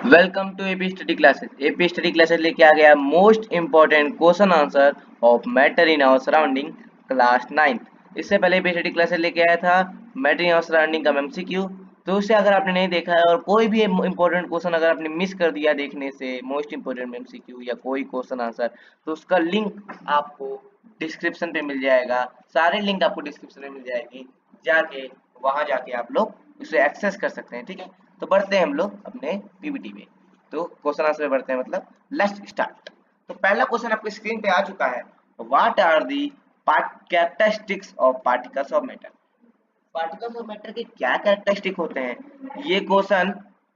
Welcome to AP study classes. AP study classes लेके आ गया most important question answer of matter in our surrounding class 9। इससे पहले AP study classes लेके आया था मैटर इन आवर सराउंडिंग का एमसीक्यू। तो उससे अगर आपने नहीं देखा है और कोई भी इंपॉर्टेंट क्वेश्चन अगर आपने मिस कर दिया देखने से, मोस्ट इंपॉर्टेंट एमसीक्यू या कोई क्वेश्चन आंसर, तो उसका लिंक आपको डिस्क्रिप्शन पे मिल जाएगा। सारे लिंक आपको डिस्क्रिप्शन में मिल जाएगी, जाके वहां जाके आप लोग उसे एक्सेस कर सकते हैं। ठीक है, तो बढ़ते हैं हम लोग अपने पीपीटी में। तो क्वेश्चन आंसर बढ़ते हैं, मतलब लेट्स स्टार्ट। तो पहला क्वेश्चन आपके स्क्रीन पे आ चुका है। What are the characteristics of particles of matter. Particles of matter के क्या कैरेक्टरिस्टिक होते हैं, ये क्वेश्चन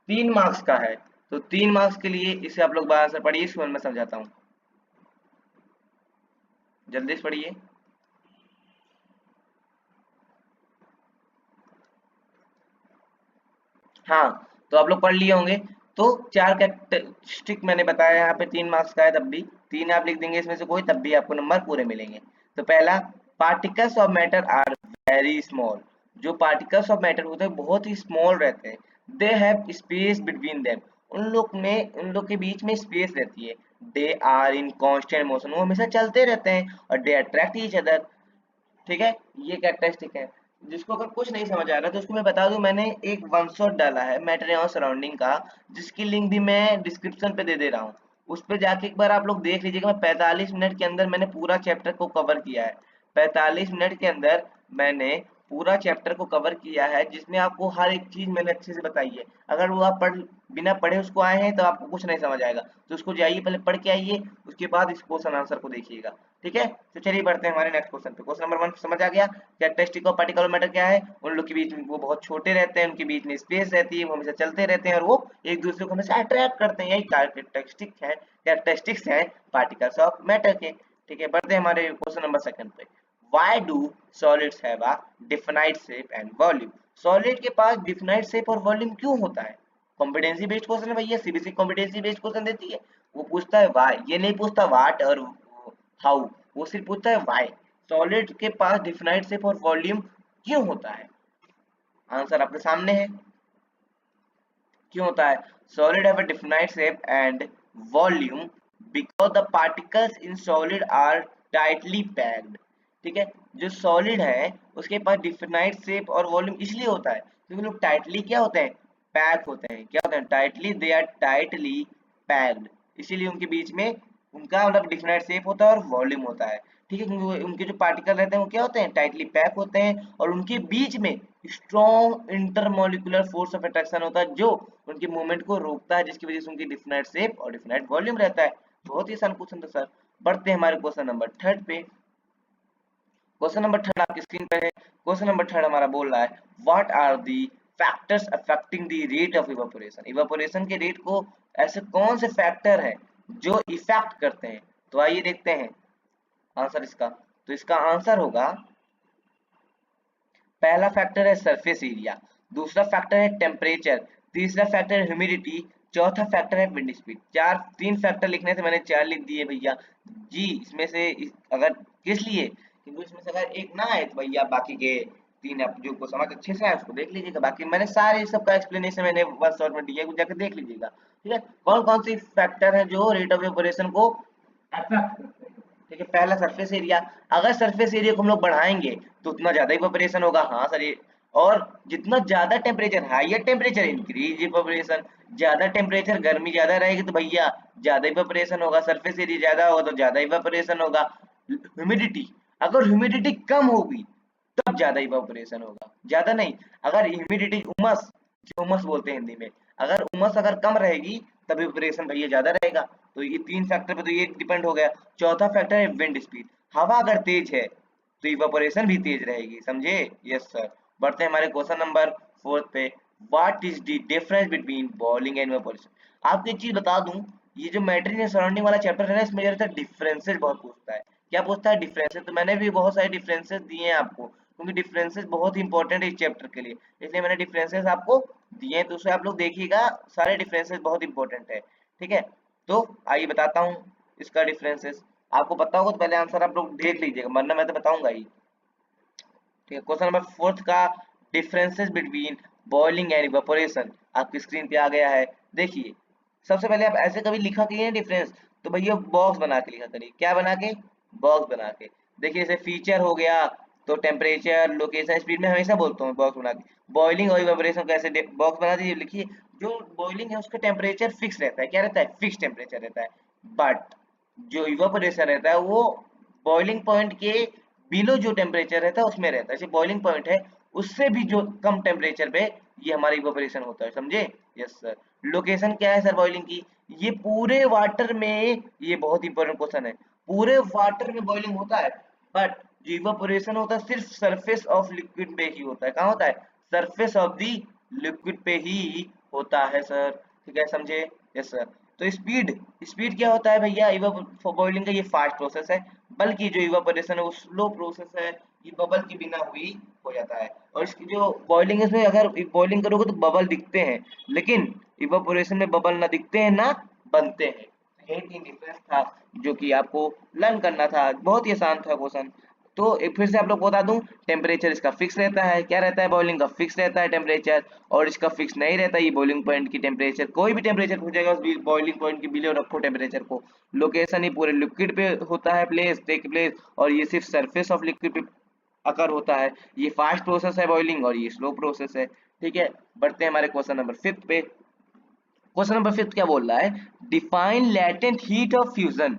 3 मार्क्स का है। तो 3 मार्क्स के लिए इसे आप लोग बार आंसर पढ़िए, इसको मैं समझाता हूँ, जल्दी से पढ़िए। हाँ, तो आप लोग पढ़ लिए होंगे। तो 4 कैरेक्टरिस्टिक मैंने बताया, यहाँ पे 3 मार्क्स का है, तब भी 3 आप लिख देंगे इसमें से कोई, तब भी आपको नंबर पूरे मिलेंगे। तो पहला, particles of matter are very small. जो पार्टिकल्स ऑफ मैटर होते हैं बहुत ही स्मॉल रहते हैं। They have space between them. उन लोग के बीच में स्पेस रहती है। They are in constant motion, वो हमेशा चलते रहते हैं। और दे अट्रैक्ट ईच अदर। ठीक है, ये कैरेक्टरिस्टिक है। जिसको अगर कुछ नहीं समझ आ रहा तो उसको मैं बता दूं, मैंने एक वन शॉट डाला है मैटर और सराउंडिंग का, जिसकी लिंक भी मैं डिस्क्रिप्शन पे दे दे रहा हूँ। उस पे जाके एक बार आप लोग देख लीजिएगा। मैं 45 मिनट के अंदर मैंने पूरा चैप्टर को कवर किया है। 45 मिनट के अंदर मैंने पूरा चैप्टर को कवर किया है, जिसमें आपको हर एक चीज मैंने अच्छे से बताई है। अगर वो आप बिना पढ़े उसको आए हैं तो आपको कुछ नहीं समझ आएगा। तो उसको जाइए, पहले पढ़ के आइए, उसके बाद इस क्वेश्चन आंसर को देखिएगा। ठीक है, तो चलिए बढ़ते हैं हमारे नेक्स्ट क्वेश्चन पे। क्वेश्चन नंबर 1 समझ आ गया। कैरेक्टरिस्टिक ऑफ पार्टिकल मैटर क्या है? उन लोग के बीच में वो बहुत छोटे रहते हैं, उनके बीच में स्पेस रहती है, वो हमेशा चलते रहते हैं और वो एक दूसरे को हमेशा अट्रैक्ट करते हैं। यही कैरेक्टरिस्टिक्स है पार्टिकल्स ऑफ मैटर के। ठीक है, बढ़ते हैं हमारे क्वेश्चन नंबर 2 पे। Why do solids have a definite shape and volume? Solid के पास डिफिनाइट शेप और वॉल्यूम क्यों होता है? कॉम्पिटेंसी बेस्ड क्वेश्चन है भैया, सीबीएसई कॉम्पिटेंसी बेस्ड क्वेश्चन देती है। वो पूछता है व्हाई, ये नहीं पूछता व्हाट और हाउ, वो सिर्फ पूछता है व्हाई। सॉलिड के पास डिफिनाइट शेप और वॉल्यूम क्यों होता है? आंसर आपके सामने है। क्यों होता है? Solid have a definite shape and volume because the particles in solid are tightly packed. ठीक है, जो सॉलिड है उसके पास डिफिनाइट शेप और वॉल्यूम इसलिए होता है क्योंकि लोग टाइटली क्या होते हैं, पैक होते हैं। क्या होते हैं? Tightly, they are tightly packed. इसीलिए उनके बीच में उनका मतलब डिफिनाइट शेप होता है और वॉल्यूम होता है। ठीक है, क्योंकि उनके जो पार्टिकल रहते हैं वो क्या होते हैं, टाइटली पैक होते हैं, और उनके बीच में strong intermolecular force of attraction होता है, जो उनके मूवमेंट को रोकता है, जिसकी वजह से उनकी डिफिनाइट शेप और डिफिनाइट वॉल्यूम रहता है। बहुत ही आसान क्वेश्चन था सर। बढ़ते हैं हमारे क्वेश्चन नंबर 3 पे। क्वेश्चन नंबर 3 आपकी स्क्रीन पर है। क्वेश्चन नंबर 3 हमारा बोल रहा है, what are the factors affecting the rate of evaporation. Evaporation के रेट को ऐसे कौन से फैक्टर हैं जो इफेक्ट करते हैं? तो आइए देखते हैं आंसर इसका। तो इसका आंसर होगा, पहला फैक्टर है सरफेस एरिया, दूसरा फैक्टर है टेम्परेचर, तीसरा फैक्टर है ह्यूमिडिटी, चौथा फैक्टर है विंड स्पीड। 3 फैक्टर लिखने से मैंने 4 लिख दिए भैया जी। इसमें से अगर किस लिए, क्योंकि इसमें से अगर एक ना आए तो भैया बाकी के 3 आप जो को समझ अच्छे से आए उसको देख लीजिएगा। बाकी मैंने सारे सबका एक्सप्लेनेशन मैंने वन शॉट में दिया है, जाकर देख लीजिएगा। ठीक है, कौन कौन सी फैक्टर है जो रेट ऑफ इवेपोरेशन को अफेक्ट करते हैं? ठीक है, पहला सरफेस एरिया। अगर सरफेस एरिया को हम लोग बढ़ाएंगे तो उतना ज्यादा इवेपोरेशन होगा। हाँ सर, ये और जितना ज्यादा temperature, higher temperature increase evaporation. ज्यादा टेम्परेचर, गर्मी ज्यादा रहेगी तो भैया ज्यादा इवेपोरेशन होगा। सरफेस एरिया ज्यादा होगा तो ज्यादा इवेपोरेशन होगा। ह्यूमिडिटी, अगर ह्यूमिडिटी कम होगी तब ज्यादा इवेपोरेशन होगा, ज्यादा नहीं। अगर ह्यूमिडिटी, उमस, जो उमस बोलते हैं हिंदी में, अगर उमस अगर कम रहेगी तब इवेपोरेशन भैया ज्यादा रहेगा। तो ये 3 फैक्टर पे तो ये डिपेंड हो गया। चौथा फैक्टर है विंड स्पीड। हवा अगर तेज है तो इवेपोरेशन भी तेज रहेगी, समझे? Yes sir. बढ़ते हैं हमारे क्वेश्चन नंबर 4 पे। What is the difference between boiling and evaporation? आपको एक चीज बता दूं, ये जो मैटर इन सराउंडिंग वाला चैप्टर है ना, इसमें ज्यादातर डिफरेंसेस बहुत पूछता है। क्या पूछता है? डिफरेंसेस। तो मैंने भी बहुत सारे डिफरेंसेस दिए हैं आपको, क्योंकि डिफरेंसेस बहुत इंपॉर्टेंट है इस चैप्टर के लिए, इसलिए मैंने डिफरेंसेस आपको दिए हैं। तो उसे आप लोग देखिएगा, सारे डिफरेंसेस बहुत इंपॉर्टेंट है। ठीक है, तो आइए बताता हूँ इसका डिफरेंसेस। आपको पता होगा तो पहले आंसर आप लोग देख लीजिएगा, वरना मैं तो बताऊंगा ही। ठीक है, क्वेश्चन नंबर 4 का differences between boiling and evaporation आपकी स्क्रीन पे आ गया है, देखिए। सबसे पहले आप ऐसे कभी लिखा करिए डिफरेंस, तो भैया बॉक्स बना के लिखा करिए। क्या बना के? बॉक्स बना के। देखिए जैसे फीचर हो गया, तो टेम्परेचर, लोकेशन, स्पीड में हमेशा बोलता हूँ बॉक्स बना के। बॉइलिंग और इवेपोरेशन कैसे बॉक्स बना दीजिए, लिखिए। जो बॉइलिंग है उसका टेम्परेचर फिक्स रहता है, क्या रहता है? फिक्स टेम्परेचर रहता है। बट जो इवेपोरेशन रहता है वो बॉइलिंग पॉइंट के बिलो जो टेम्परेचर रहता है उसमें रहता है। जैसे बॉइलिंग पॉइंट है उससे भी जो कम टेम्परेचर पे ये हमारा इवेपोरेशन होता है, समझे? Yes sir. लोकेशन क्या है सर बॉइलिंग की? ये पूरे वाटर में, ये बहुत इंपॉर्टेंट क्वेश्चन है, पूरे वाटर में बॉइलिंग होता है, बट जो इवेपोरेशन होता है सिर्फ सरफेस ऑफ लिक्विड पे ही होता है। कहाँ होता है? सरफेस ऑफ दी लिक्विड पे ही होता है सर। ठीक है, समझे? Yes sir. तो स्पीड, स्पीड क्या होता है भैया? बॉइलिंग का ये फास्ट प्रोसेस है, बल्कि जो इवेपोरेशन है वो स्लो प्रोसेस है, ये बबल के बिना हुई हो जाता है। और इसकी जो बॉइलिंग है इसमें अगर बॉइलिंग करोगे तो बबल दिखते हैं, लेकिन इवेपोरेशन में बबल ना दिखते हैं ना बनते हैं। यही डिफरेंस था जो कि आपको लर्न करना था, बहुत ही आसान था क्वेश्चन। तो एक फिर से आप लोग को बता दूं, टेम्परेचर इसका फिक्स रहता है। क्या रहता है? बॉइलिंग का फिक्स रहता है टेम्परेचर, और इसका फिक्स नहीं रहता ये बॉइलिंग पॉइंट की टेम्परेचर। कोई भी टेम्परेचर पूछेगा उस बॉइलिंग पॉइंट के बिलो रखो टेम्परेचर को। लोकेशन ही पूरे लिक्विड पे होता है प्लेस, टेक प्लेस, और ये सिर्फ सरफेस ऑफ लिक्विड पे अकर होता है। ये फास्ट प्रोसेस है बॉइलिंग, और ये स्लो प्रोसेस है। ठीक है, बढ़ते हैं हमारे क्वेश्चन नंबर 5 पे। क्वेश्चन नंबर 5 क्या बोल रहा है? Define latent heat of fusion.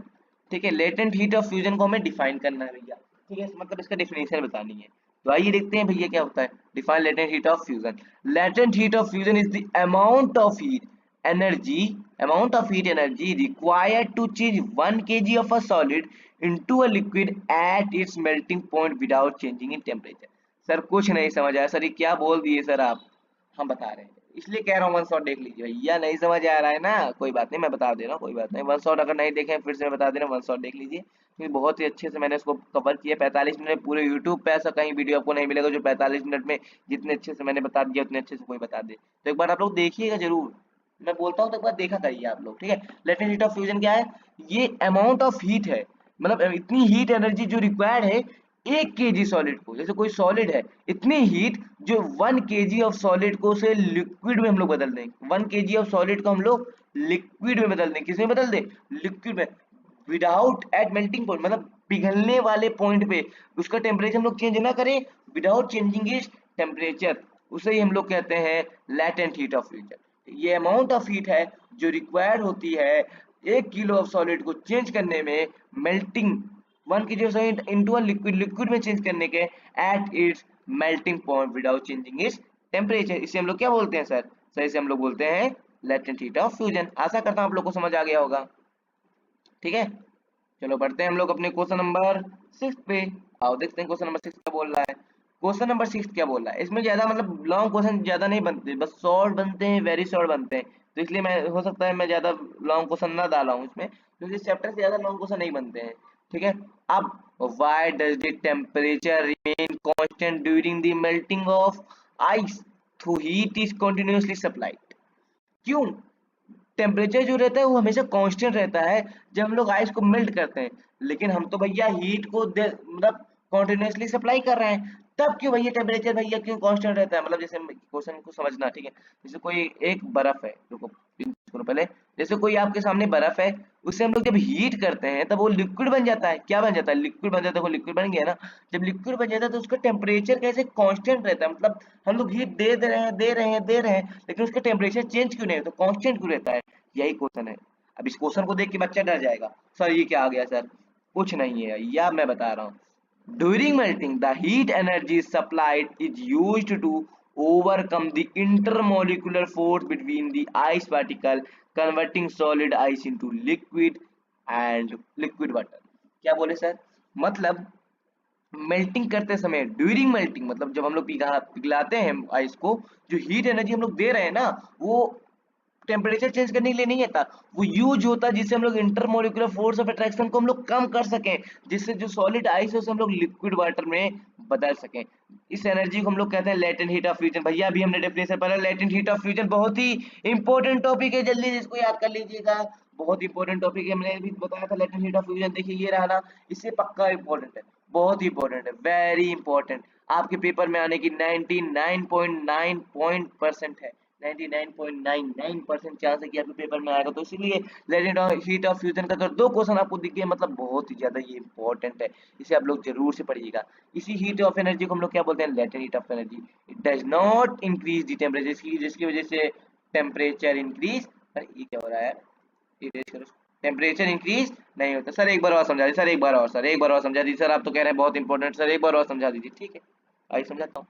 ठीक है, लेटेंट हीट ऑफ फ्यूजन को हमें डिफाइन करना है भैया। ठीक है, मतलब इसका डेफिनेशन बतानी है। तो आइए देखते हैं भैया क्या होता है define latent heat of fusion. Latent heat of fusion is the amount of heat energy, amount of heat energy required to change 1 kg of a solid into a liquid at its melting point without changing in temperature। Sir कुछ नहीं समझ आया sir, ये क्या बोल दिए sir आप? हम बता रहे हैं, इसलिए कह रहा हूँ वन शॉट देख लीजिए भैया। नहीं समझ आ रहा है ना, कोई बात नहीं, मैं बता दे रहा हूँ, कोई बात नहीं। वन शॉट अगर नहीं देखें फिर से मैं बता दे रहा हूँ, वन शॉट देख लीजिए, क्योंकि बहुत ही अच्छे से मैंने इसको कवर किया। 45 मिनट पूरे यूट्यूब पे ऐसा कहीं वीडियो आपको नहीं मिलेगा जो 45 मिनट में जितने अच्छे से मैंने बता दिया उतने अच्छे से कोई बता दे। तो एक बार आप लोग देखिएगा जरूर, मैं बोलता हूँ तो एक बार देखा करिए आप लोग। ठीक है, लेटेंट हीट ऑफ फ्यूजन क्या है? ये अमाउंट ऑफ हीट है, मतलब इतनी हीट एनर्जी जो रिक्वायर्ड है 1 kg सॉलिड को। जैसे कोई सॉलिड है, इतनी हीट जो 1 kg ऑफ सॉलिड को से लिक्विड में हम लोग बदल दें। 1 kg ऑफ सॉलिड को हम लोग लिक्विड में बदल दें। किस में बदल दें? लिक्विड में। विदाउट एट मेल्टिंग पॉइंट, मतलब पिघलने वाले पॉइंट पे उसका टेम्परेचर हम लोग चेंज ना करें, विदाउट चेंजिंग इज टेम्परेचर, उसे ही हम लोग कहते हैं लेटेंट हीट ऑफ फ्यूजन। ये अमाउंट ऑफ हीट है जो रिक्वायर्ड होती है 1 किलो ऑफ सॉलिड को चेंज करने में, melting 1 kg of solid into a liquid, liquid में चेंज करने के at its melting point without changing its temperature. इसे हम लोग क्या बोलते हैं सर? सर इसे हम लोग बोलते हैं लेटेंट हीट ऑफ फ्यूजन। आशा करता हूँ आप लोग को समझ आ गया होगा। ठीक है, चलो बढ़ते हैं हम लोग अपने क्वेश्चन नंबर 6 पे। आओ देखते हैं क्वेश्चन नंबर 6 क्या बोल रहा है। क्वेश्चन नंबर 6 क्या बोल रहा है? इसमें ज्यादा मतलब लॉन्ग क्वेश्चन ज्यादा नहीं बनते, बस शॉर्ट बनते हैं, वेरी शॉर्ट बनते हैं। तो इसलिए मैं, हो सकता है मैं ज्यादा लॉन्ग क्वेश्चन ना डाला हूँ इसमें, क्योंकि इस चैप्टर से ज्यादा लॉन्ग क्वेश्चन नहीं बनते हैं। ठीक है, अब why does the temperature remain constant during the melting of ice through heat is continuously supplied? क्यों टेम्परेचर जो रहता है वो हमेशा कांस्टेंट रहता है जब हम लोग आइस को मेल्ट करते हैं, लेकिन हम तो भैया हीट को मतलब कॉन्टिन्यूसली सप्लाई कर रहे हैं, तब क्यों भैया टेम्परेचर भैया क्यों कांस्टेंट रहता है? मतलब जैसे क्वेश्चन को समझना। ठीक है, जैसे कोई एक बर्फ है, रुको सुनो पहले। जैसे कोई आपके सामने बर्फ है, उसे हम लोग जब हीट करते हैं तब वो लिक्विड बन जाता है। क्या बन जाता है? लिक्विड बन जाता है। वो लिक्विड बन गया ना, जब लिक्विड बन जाता है तो उसका टेम्परेचर कैसे कांस्टेंट रहता है? मतलब हम लोग हीट दे रहे हैं, दे रहे हैं, दे रहे हैं, लेकिन उसका टेम्परेचर चेंज क्यों नहीं है? तो कांस्टेंट क्यों रहता है? यही क्वेश्चन है। अब इस क्वेश्चन को देख के बच्चा डर जाएगा, सर ये क्या आ गया सर? कुछ नहीं है, या मैं बता रहा हूँ। During melting the heat energy supplied is used to overcome the intermolecular force between the ice particle converting solid ice into liquid and liquid water। क्या बोले सर? मतलब मेल्टिंग करते समय, ड्यूरिंग मेल्टिंग मतलब जब हम लोग पिघलाते हैं आइस को, जो हीट एनर्जी हम लोग दे रहे हैं ना, वो टेम्परेचर चेंज करने के लिए नहीं आता, वो यूज होता है जिससे हम लोग इंटरमोलिकुलर फोर्स ऑफ अट्रैक्शन को हम लोग कम कर सकें, जिससे जो सॉलिड आइस है उसे हम लोग लिक्विड वाटर में बदल सकें। इस एनर्जी को हम लोग कहते हैं लेटेंट हीट ऑफ फ्यूजन। भैया अभी हमने डेफिनेशन पढ़ा, लेटेंट हीट ऑफ फ्यूजन बहुत ही इंपॉर्टेंट टॉपिक है, जल्दी से इसको याद कर लीजिएगा। बहुत इंपॉर्टेंट टॉपिक है, मैंने भी बताया था लेटेंट हीट ऑफ फ्यूजन। देखिए ये रहा ना, इससे पक्का इंपॉर्टेंट है, बहुत ही इंपॉर्टेंट है, वेरी इंपॉर्टेंट। आपके पेपर में आने की 99.9% है, 99.99% चांस है कि आपके पेपर में आएगा। तो इसीलिए लेटेंट हीट ऑफ फ्यूजन का अगर 2 क्वेश्चन आपको दिख गए मतलब बहुत ही ज्यादा ये इंपॉर्टेंट है, इसे आप लोग जरूर से पढ़िएगा। इसी हीट ऑफ एनर्जी को हम लोग क्या बोलते हैं, latent heat of energy. It does not increase the temperature, जिसकी वजह से टेम्परेचर इंक्रीज, अरे ये क्या हो रहा है यार, इरेज करो, टेम्परेचर इंक्रीज नहीं होता। सर एक बार और समझा दीजिए, सर एक बार और, सर एक बार और समझा दीजिए, सर आप तो कह रहे हैं बहुत इंपॉर्टेंट, सर एक बार और समझा दीजिए। ठीक है आइए समझाता हूँ।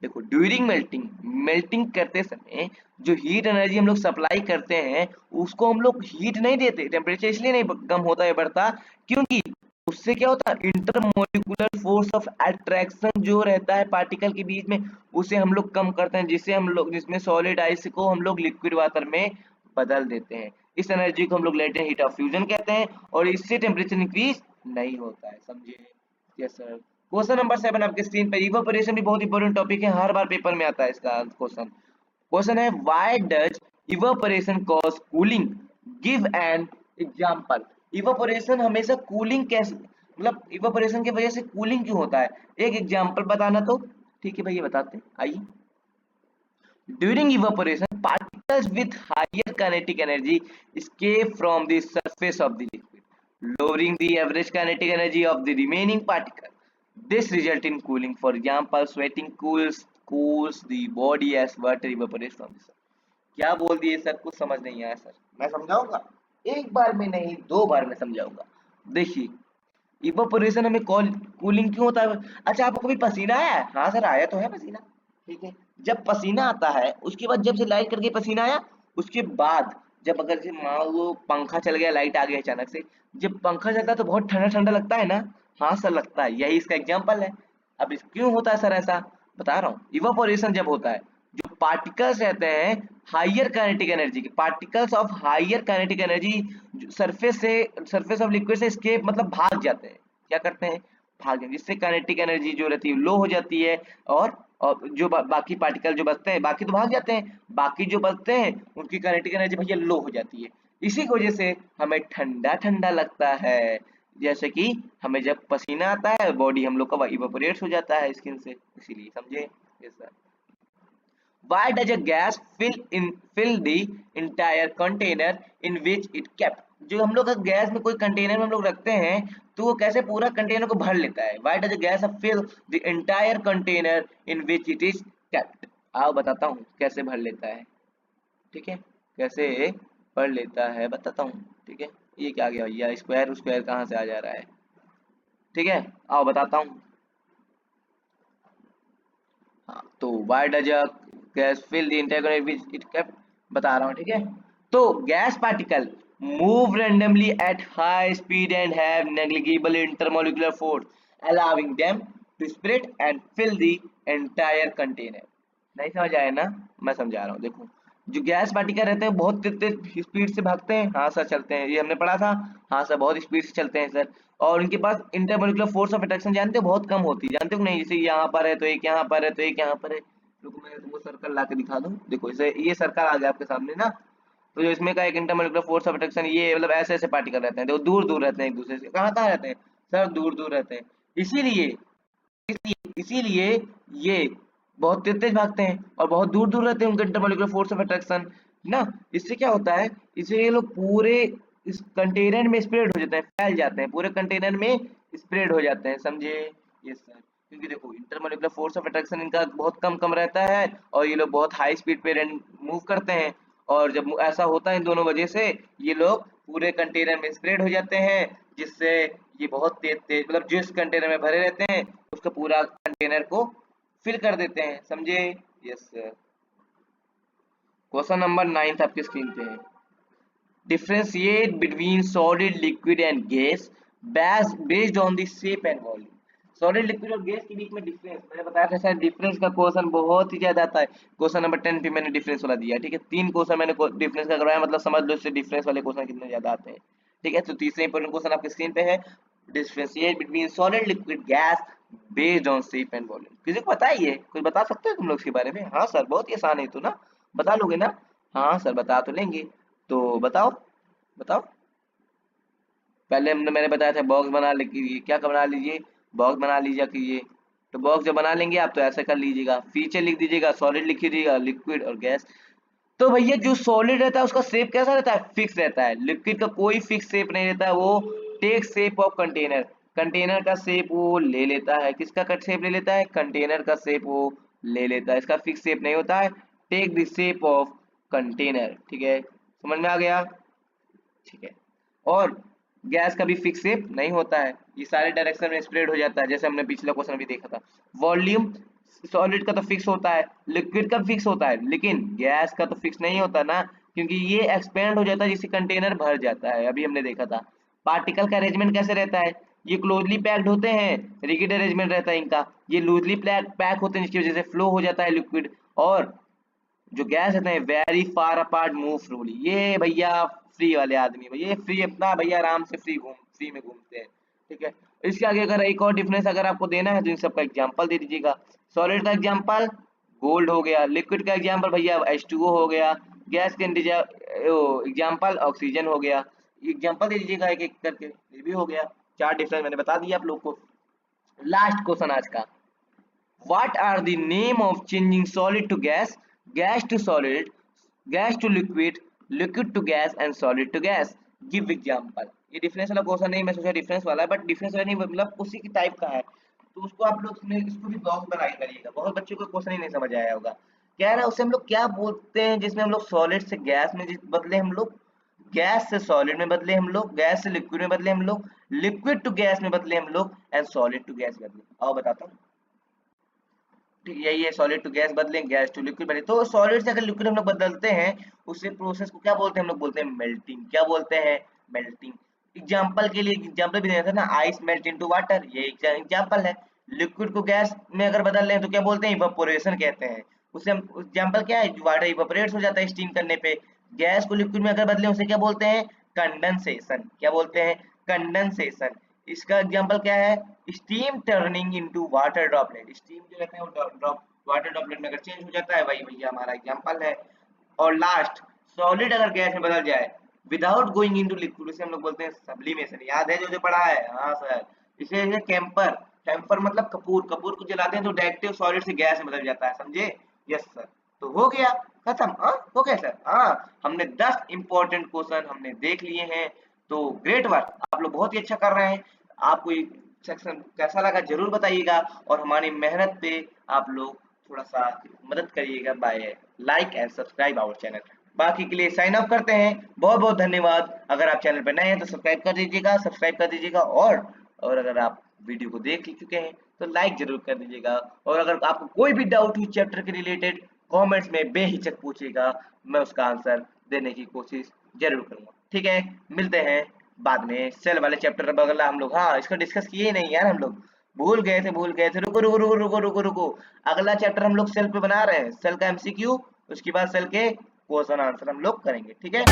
देखो ड्यूरिंग मेल्टिंग, मेल्टिंग करते समय जो हीट एनर्जी हम लोग सप्लाई करते हैं उसको हम लोग हीट नहीं देते, टेम्परेचर इसलिए नहीं कम होता है बढ़ता, क्योंकि उससे क्या होता है, इंटरमोलिकुलर फोर्स ऑफ अट्रैक्शन जो रहता है पार्टिकल के बीच में उसे हम लोग कम करते हैं, जिससे हम लोग, जिसमें सॉलिड आइस को हम लोग लिक्विड वाटर में बदल देते हैं। इस एनर्जी को हम लोग लेटेंट हीट ऑफ फ्यूजन कहते हैं और इससे टेम्परेचर इंक्रीज नहीं होता है, समझे। Yes sir. क्वेश्चन नंबर 7 आपके स्क्रीन पे, इवापोरेशन भी बहुत इंपॉर्टेंट टॉपिक है, हर बार पेपर में आता है इसका क्वेश्चन। क्वेश्चन है why does evaporation cause cooling, give an example. Evaporation हमेशा कूलिंग कैसे, मतलब इवापोरेशन की वजह से कूलिंग क्यों होता है, एक एग्जांपल बताना तो। ठीक है भैया बताते हैं, आइए। During evaporation particles with higher kinetic energy escape from the surface of the liquid, lowering the average kinetic energy of the remaining particle. This result in cooling. For example, sweating cools the body as water evaporates from the sun. क्या बोल दिए sir, कुछ समझ नहीं आया sir, मैं समझाऊंगा, एक बार में नहीं 2 बार में समझाऊंगा। देखिए इवापोरेशन हमें कूलिंग क्यों होता है। अच्छा आपको कभी पसीना आया है, हाँ सर आया तो है पसीना। ठीक है, जब पसीना आता है उसके बाद जब से लाइट करके पसीना आया, उसके बाद जब अगर से मान लो पंखा चल गया, लाइट आ गई अचानक से, जब पंखा चलता है तो बहुत ठंडा ठंडा लगता है ना। हाँ सर लगता है, यही इसका एग्जाम्पल है। अब क्यों होता है सर ऐसा, बता रहा हूँ। इवापोरेशन जब होता है, जो पार्टिकल्स रहते हैं हाइयर काइनेटिक एनर्जी के, particles of higher kinetic energy surface से, सरफेस ऑफ लिक्विड से एस्केप मतलब भाग जाते हैं। क्या करते हैं, भाग जाते हैं, जिससे काइनेटिक एनर्जी जो रहती है लो हो जाती है। और जो बाकी पार्टिकल जो बचते हैं, बाकी तो भाग जाते हैं, बाकी जो बचते हैं उनकी काइनेटिक एनर्जी भैया लो हो जाती है। इसी की वजह से हमें ठंडा ठंडा लगता है, जैसे कि हमें जब पसीना आता है बॉडी हम लोग का इवेपोरेट हो जाता है स्किन से, इसीलिए समझे। Yes sir. Why does a gas fill the entire container in which it kept? जो हम लोग का गैस में कोई कंटेनर में हम लोग रखते हैं तो वो कैसे पूरा कंटेनर को भर लेता है। Why does a gas fill the entire container in which it is kept? आओ बताता हूँ कैसे भर लेता है। ठीक है, कैसे भर लेता है बताता हूँ। ठीक है, ये क्या आ गया भैया, स्क्वायर स्क्वायर कहाँ से आ जा रहा है। ठीक है आओ बताता हूँ। हाँ तो why does gas fill the inter which it kept, बता रहा हूँ। ठीक है, तो gas particle move randomly at high speed and have negligible intermolecular force allowing them to spread and fill the entire container. नहीं समझ आया ना, मैं समझा रहा हूँ। देखो जो गैस पार्टिकल रहते हैं बहुत तेज तेज स्पीड से भागते हैं, हाँ सर चलते हैं, ये हमने पढ़ा था। हाँ सर बहुत स्पीड से चलते हैं सर। और उनके पास इंटरमोलिकुलर फोर्स ऑफ अट्रैक्शन जानते हो बहुत कम होती है, जानते हो नहीं, जैसे यहाँ पर है तो एक यहाँ पर है तो एक यहाँ पर है। रुको मैं तुमको सर्कल ला के दिखा दूँ, देखो इसे ये सर्कल आ गया आपके सामने ना। तो जो इसमें का एक इंटरमोलिकुलर फोर्स ऑफ अट्रैक्शन, ये मतलब ऐसे ऐसे पार्टिकल रहते हैं, देखो दूर दूर रहते हैं एक दूसरे से, कहाँ कहाँ रहते हैं सर, दूर दूर रहते हैं। इसीलिए इसीलिए ये बहुत तेज तेज भागते हैं और बहुत दूर दूर रहते हैं उनके इंटरमोलिकुलर फोर्स ऑफ अट्रैक्शन ना। इससे क्या होता है, इससे ये लोग पूरे इस कंटेनर में स्प्रेड हो जाते हैं, फैल जाते हैं, पूरे कंटेनर में स्प्रेड हो जाते हैं, समझे। यस सर, क्योंकि देखो इंटरमोलिकुलर फोर्स ऑफ अट्रैक्शन इनका बहुत कम कम रहता है और ये लोग बहुत हाई स्पीड पे मूव करते हैं। और जब ऐसा होता है इन दोनों वजह से ये लोग पूरे कंटेनर में स्प्रेड हो जाते हैं, जिससे ये बहुत तेज तेज मतलब जिस कंटेनर में भरे रहते हैं उसका पूरा कंटेनर को फिल कर देते हैं, समझे। Yes sir. क्वेश्चन नंबर 9 आपकी स्क्रीन पे है। Differentiate between solid liquid and gas based on the shape and volume. Solid liquid और गैस के बीच में डिफरेंस मैंने बताया था सर, डिफरेंस का क्वेश्चन बहुत ही ज्यादा आता है। क्वेश्चन नंबर 10 पे मैंने डिफरेंस वाला दिया। ठीक है, 3 क्वेश्चन मैंने डिफरेंस का करवाया, मतलब समझ लो इससे डिफरेंस वाले क्वेश्चन कितने ज्यादा आते हैं। ठीक है, तो तीसरा इंपॉर्टेंट क्वेश्चन आपके स्क्रीन पे है, differentiate between solid liquid gas based on shape and volume. किसी को पता है ये, कुछ बता सकते हो तुम लोग इसके बारे में। हाँ सर बहुत ही आसान है तो ना, बता लोगे ना। हाँ सर बता तो लेंगे, तो बताओ बताओ। पहले मैंने बताया था बॉक्स बना लीजिए, क्या बना लीजिए, बॉक्स बना लीजिए कि ये तो बॉक्स जब बना लेंगे आप तो ऐसा कर लीजिएगा, फीचर लिख दीजिएगा, सॉलिड लिख दीजिएगा, लिक्विड और गैस। तो भैया जो सॉलिड रहता है उसका शेप कैसा रहता है, फिक्स रहता है। लिक्विड का कोई फिक्स शेप नहीं रहता है, वो take shape of container, container का शेप वो ले लेता है। किसका कट शेप ले लेता है, कंटेनर का शेप वो ले लेता है, इसका फिक्स शेप नहीं होता है। Take the shape of container, ठीक है, समझ में आ गया, ठीक है। और गैस का भी फिक्स शेप नहीं होता है, ये सारे डायरेक्शन में स्प्रेड हो जाता है, जैसे हमने पिछला क्वेश्चन भी देखा था। वॉल्यूम सॉलिड का तो फिक्स होता है, लिक्विड का फिक्स होता है, लेकिन गैस का तो फिक्स नहीं होता ना, क्योंकि ये एक्सपेंड हो जाता है जिससे कंटेनर भर जाता है, अभी हमने देखा था। पार्टिकल का अरेंजमेंट कैसे रहता है, ये क्लोजली पैक्ड होते हैं, रिगिड अरेंजमेंट रहता है इनका। ये लूजली पैक होते हैं जिसकी वजह से फ्लो हो जाता है लिक्विड। और जो गैस रहते हैं very far apart move freely, ये भैया फ्री वाले आदमी, भैया फ्री अपना भैया आराम से फ्री में घूमते हैं, ठीक है। इसके आगे अगर एक और डिफरेंस अगर आपको देना है तो इन सबका एग्जांपल दे दीजिएगा। सॉलिड का एग्जांपल गोल्ड हो गया, लिक्विड का एग्जांपल भैया H2O हो गया, गैस के एग्जांपल ऑक्सीजन हो गया। एग्जांपल दे दीजिएगा एक एक करके, ये भी हो गया। चार डिफरेंस मैंने बता दिया आप लोग को। लास्ट क्वेश्चन आज का, what are the name of changing solid to gas, gas to solid, gas to liquid, liquid to gas and solid to gas? Give example। ये डिफरेंस वाला क्वेश्चन नहीं, मैं सोचा डिफरेंस वाला है, बट डिफरेंस वाला नहीं मतलब उसी की टाइप का है, तो उसको आप लोग इसको भी बॉक्स बनाई करिएगा। बहुत बच्चों को क्वेश्चन ही नहीं समझ आया होगा। क्या है ना, उसे हम लोग क्या बोलते हैं जिसमें हम लोग सॉलिड से गैस में बदले, हम लोग गैस से सॉलिड में बदले, हम लोग गैस से लिक्विड में बदले, हम लोग लिक्विड टू गैस में बदले, हम लोग एंड सॉलिड टू गैस बदले। आओ बताता हूँ, यही है, सॉलिड टू गैस बदलें, गैस टू लिक्विड बदलें। तो सॉलिड से अगर लिक्विड हम लोग बदलते हैं, उस प्रोसेस को क्या बोलते हैं, हम लोग बोलते हैं मेल्टिंग। क्या बोलते हैं, मेल्टिंग। एग्जांपल के लिए एग्जांपल भी देना था ना, आइस मेल्ट इनटू वाटर, ये एग्जांपल है। लिक्विड को गैस में अगर बदल रहे हैं तो क्या बोलते हैं, इवेपोरेशन कहते हैं। उसे हम एग्जांपल क्या है, वाटर इवेपोरेट्स हो जाता है स्टीम करने पे। गैस को लिक्विड में अगर बदले उसे क्या बोलते हैं, कंडेंसेशन। क्या बोलते हैं, कंडेंसेशन। इसका एग्जांपल क्या है, steam turning into water droplet. Steam जो रहता है वो ड्रॉप वाटर ड्रॉपलेट में अगर चेंज हो जाता है, वही भैया हमारा एग्जांपल है। और लास्ट, सॉलिड अगर गैस में बदल जाए विदाउट गोइंग इनटू लिक्विड, उसे हम लोग बोलते हैं सब्लिमेशन। याद है जो जो पढ़ा है, हाँ सर। इसे है कैंपर, कैंपर मतलब कपूर, कपूर को जलाते हैं तो डायरेक्टिव सॉलिड से गैस में बदल जाता है, समझे। Yes sir. तो हो गया खत्म, हाँ हो गया सर। हाँ, हमने 10 इंपॉर्टेंट क्वेश्चन हमने देख लिए हैं। तो ग्रेट वर्क, आप लोग बहुत ही अच्छा कर रहे हैं। आपको ये सेक्शन कैसा लगा जरूर बताइएगा, और हमारी मेहनत पे आप लोग थोड़ा सा मदद करिएगा by like and subscribe our channel. बाकी के लिए साइन अप करते हैं। बहुत बहुत धन्यवाद। अगर आप चैनल पर नए हैं तो सब्सक्राइब कर दीजिएगा। और अगर आप वीडियो को देख चुके हैं तो लाइक जरूर कर दीजिएगा। और अगर आपको कोई भी डाउट हो चैप्टर के रिलेटेड, कमेंट्स में बेहिचक पूछिएगा, मैं उसका आंसर देने की कोशिश जरूर करूंगा। ठीक है, मिलते हैं बाद में। सेल वाले चैप्टर अगला हम लोग, हाँ इसको डिस्कस किए ही नहीं यार, हम लोग भूल गए थे। रुको रुको रुको रुको रुको रुको, अगला चैप्टर हम लोग सेल पे बना रहे हैं, सेल का एमसीक्यू, उसके बाद सेल के क्वेश्चन आंसर हम लोग करेंगे, ठीक है।